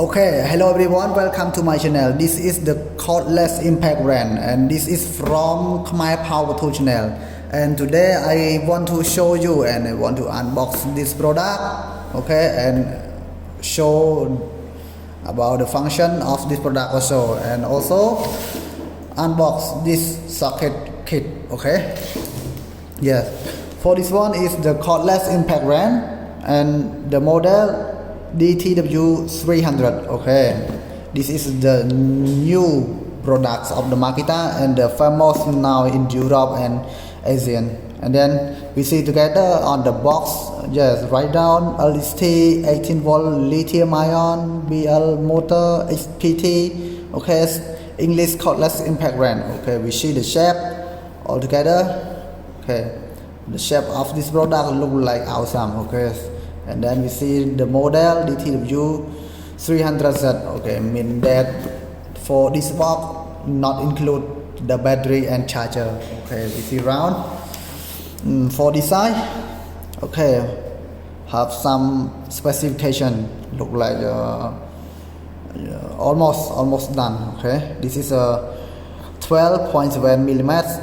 Okay, hello everyone, welcome to my channel. This is the cordless impact brand and this is from my power tool channel. And today I want to show you and I want to unbox this product, okay, and show about the function of this product also, and also unbox this socket kit, okay. Yes, for this one is the cordless impact brand and the model DTW300. okay, this is the new products of the Makita and the famous now in Europe and Asian. And then we see together on the box, just write down LST 18 volt lithium ion BL motor HPT, okay, English cordless impact brand. Okay, we see the shape all together. Okay, the shape of this product look like awesome. Okay, and then we see the model DTW300Z. okay, mean that for this box not include the battery and charger. Okay, we see round. For this side, okay, have some specification, look like almost done. Okay, this is a 12.7 millimeters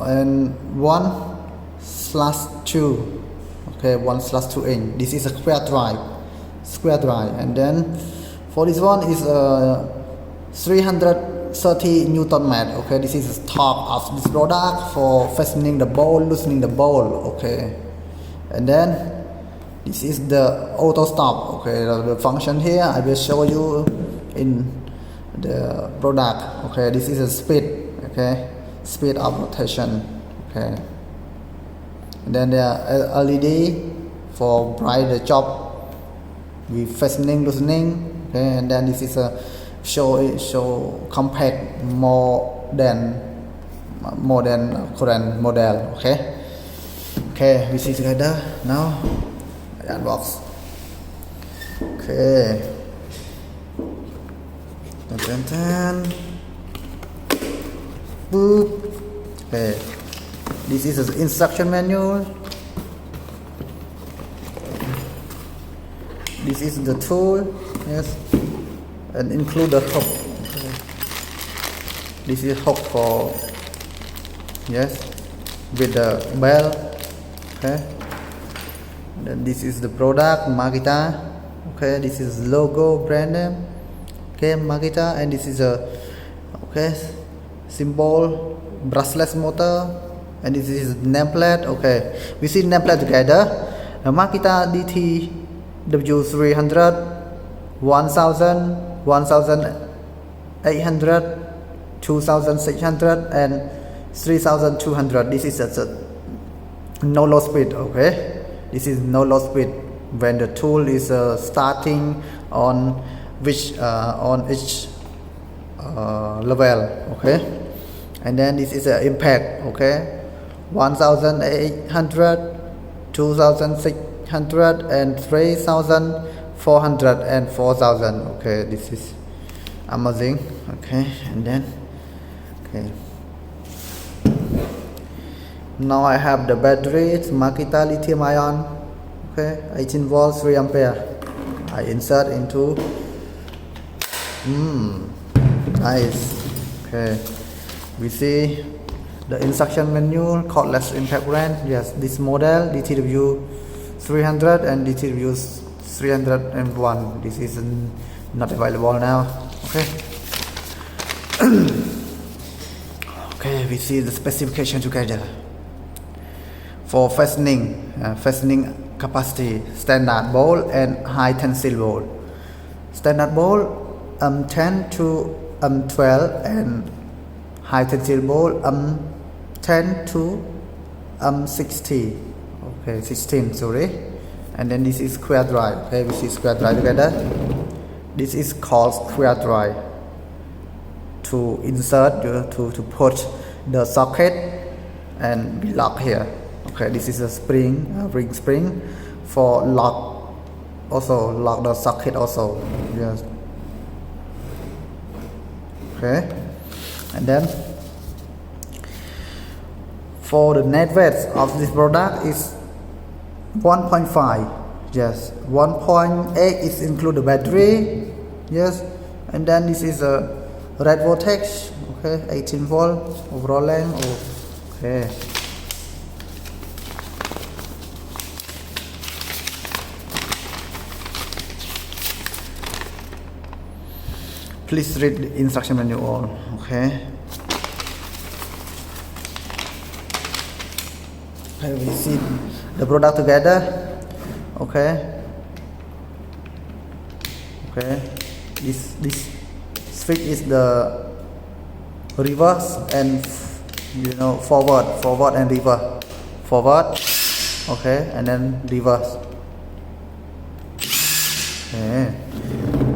and 1/2. okay, 1/2 inch. This is a square drive, and then for this one is 330 Newton meter. okay, this is the top of this product for fastening the bowl, loosening the bowl. okay, and then this is the auto stop. okay, the function here I will show you in the product. okay, this is a speed, okay, speed of rotation. okay, and then the LED for bright the job with fastening, loosening. okay, and then this is a show compact more than current model. okay, we see together now. I unbox. okay, boop. okay, this is the instruction manual. This is the tool, yes, and include the hook. okay. This is hook for, yes, with the bell. okay, then this is the product Makita. okay, this is logo brand name, okay, Makita, and this is a, okay, symbol brushless motor, and this is nameplate. okay, we see nameplate together. Makita DTW300 1000, 1800, 2600 and 3200. This is a no low speed. okay, this is no low speed when the tool is starting on which on each level. okay, and then this is an impact. okay, 1800, 2600 and 3400 and 4000. okay, this is amazing. okay, and then okay, now I have the battery. It's Makita lithium ion, okay, 18 volts 3 ampere. I insert into nice. okay, we see the instruction manual, cordless impact brand. Yes, this model DTW300 and DTW301. this is not available now. okay. okay, we see the specification together. For fastening capacity, standard bowl and high tensile bowl. Standard bowl 10 to 12 and high tensile bowl 10 to 60. okay, 16, sorry. And then this is square drive. okay, we see square drive together. This is called square drive to insert to put the socket and be locked here. okay, this is a spring, ring spring for lock, also lock the socket also. yes. okay, and then for the net weight of this product is 1.5. Yes, 1.8 is include the battery. Yes, and then this is a red voltage. Okay, 18 volt overall length. Okay. Please read the instruction manual. Okay. Okay, we see the product together. Okay. Okay. This switch is the reverse and forward and reverse. Forward. Okay, and then reverse. Okay.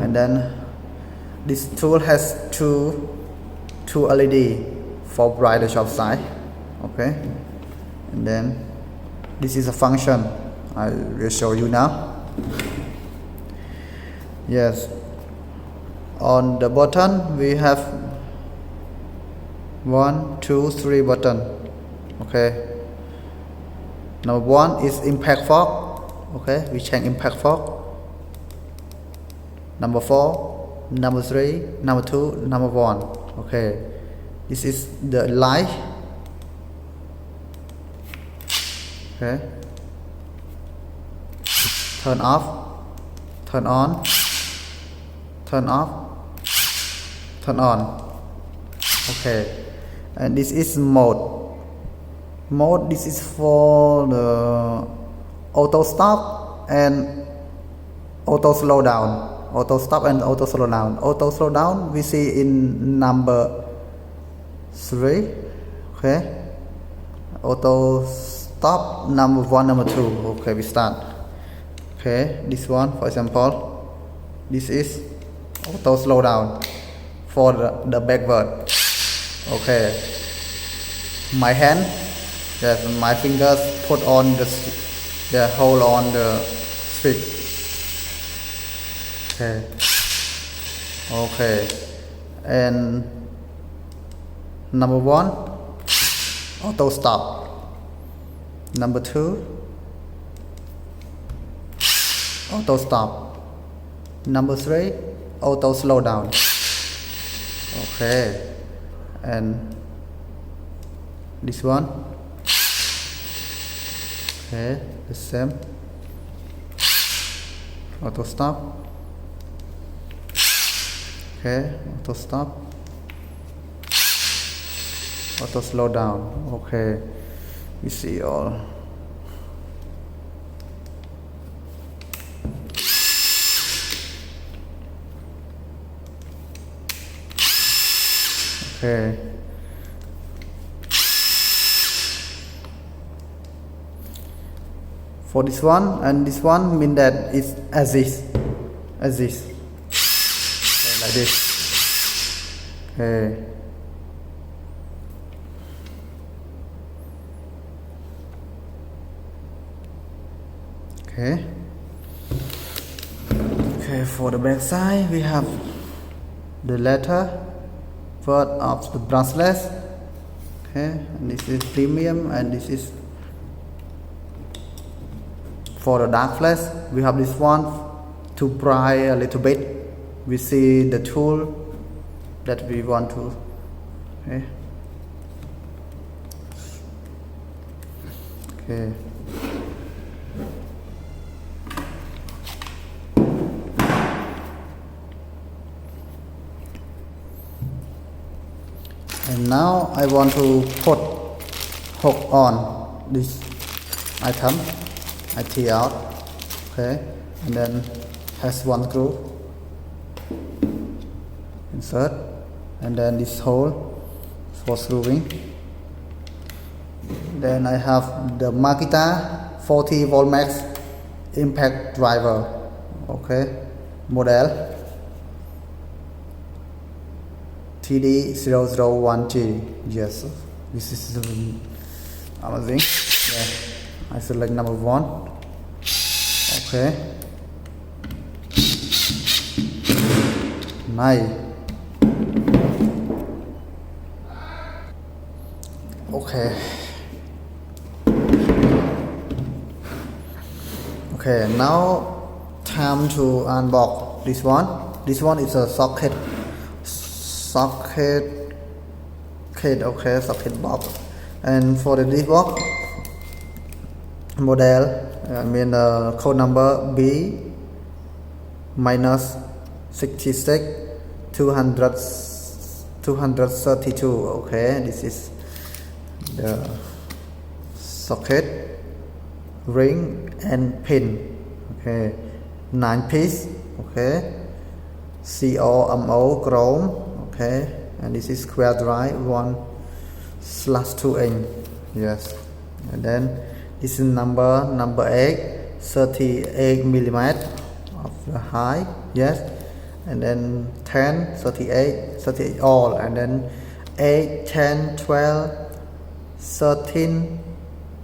And then this tool has two LED for bright and sharp side. Okay. And then this is a function I will show you now. Yes, on the button we have 1, 2, 3 button. Okay, number 1 is impact fork. Okay, we change impact fork. Number 4, number 3, number 2, number 1. Okay, this is the light. Okay, turn off, turn on, turn off, turn on. Okay, and this is mode. This is for the auto stop and auto slow down. Auto stop and auto slow down. Auto slow down we see in number 3. Okay, auto stop number 1, number 2. Okay, we start. Okay, this one for example, this is auto slow down for the backward. Okay, my hand, yes, my fingers put on the hold on the switch. Okay, and number 1, auto stop. Number 2, auto stop. Number 3, auto slow down. Okay, and this one. Okay, the same. Auto stop. Okay, auto stop. Auto slow down. Okay, we see all. Okay, for this one and this one mean that it's as is, okay, like this. Okay, for the back side we have the letter word of the brushless. Okay, and this is premium, and this is for the dark flash. We have this one to bright a little bit. We see the tool that we want to. Okay. And now I want to put hook on this item. I tear out. Okay, and then has one screw. Insert, and then this hole for screwing. Then I have the Makita 40 volt max impact driver. Okay, model TD001G. Yes, this is amazing. Yeah, I select number 1. Okay, nice. Okay, Okay, now time to unbox this one. This one is a socket okay, socket box. And for this box model, code number B-66232. Okay, this is the socket, ring and pin. Okay, 9 piece. Okay, COMO chrome. Okay, and this is square drive 1/2 inch. Yes, and then this is number 8, 38 millimeter of the height. Yes, and then 10, 38 all, and then 8, 10, 12, 13,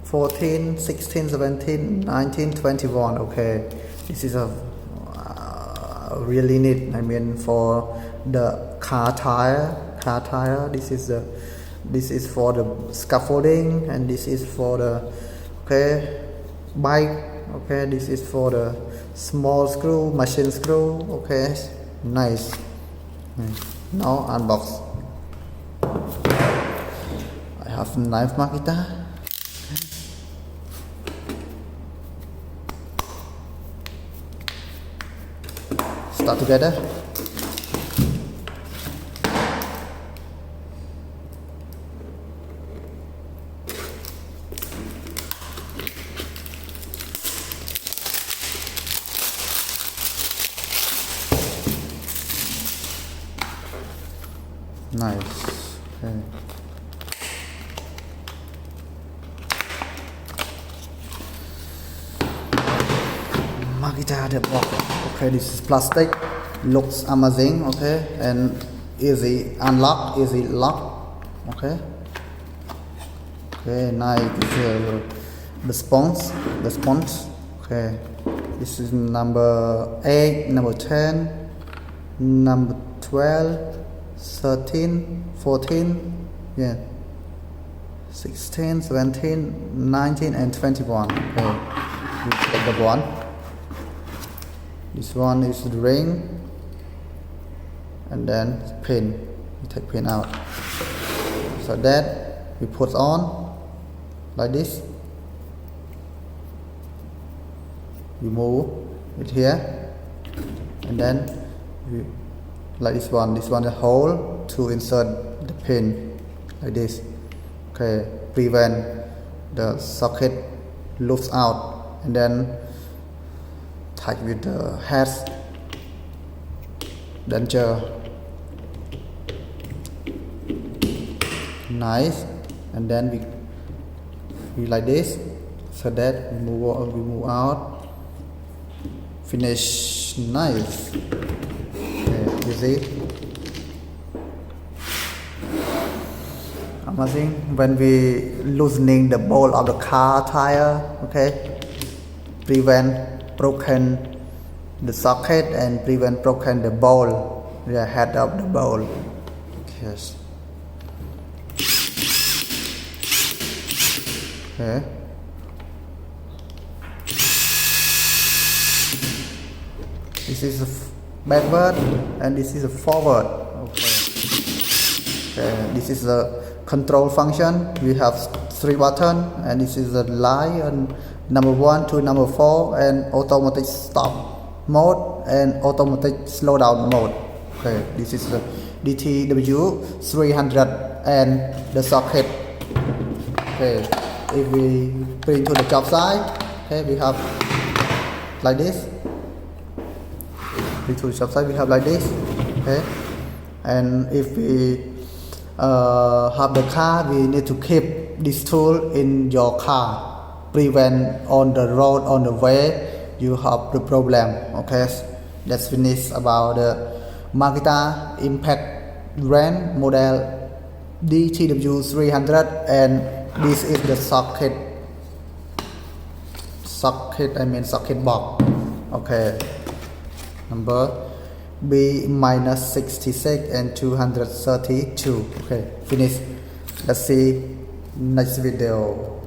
14, 16, 17, 19, 21. Okay, this is a really neat. For the car tire. This is for the scaffolding, and this is for the bike. Okay, this is for the small screw, machine screw. Okay, nice. Now unbox. I have knife Makita. Start together. Nice. Okay. Makita the box. Okay, this is plastic. Looks amazing. Okay, and easy unlock, easy lock. Okay. Okay, nice. The sponge. Okay, this is number 8, number 10, number 12, 13, 14, 16, 17, 19 and 21. Okay, you take the one. This one is the ring, and then pin. You take pin out, so that we put on like this. You move it here, and then you, like this one the hole to insert the pin like this. Okay, prevent the socket loops out, and then touch with the head denture. Nice. And then we like this, so that we move out. Finish. Nice. Okay, you see, amazing. When we loosening the bolt of the car tire, okay, prevent broken the socket and prevent broken the bolt, the head of the bolt. Yes. Okay. This is a backward, and this is a forward. Okay. This is the control function. We have 3 buttons, and this is the line, and number 1 to number 4, and automatic stop mode and automatic slow down mode. Okay, this is the DTW300 and the socket. Okay, if we bring to the job site, okay, we have like this. To the job site, we have like this. Okay, and if we have the car, we need to keep this tool in your car. Prevent on the road, on the way, you have the problem. Okay, that's finished about the Makita Impact brand model DTW300, and this is the socket box. Okay, number B-66232 and 232. Okay, finish. Let's see next video.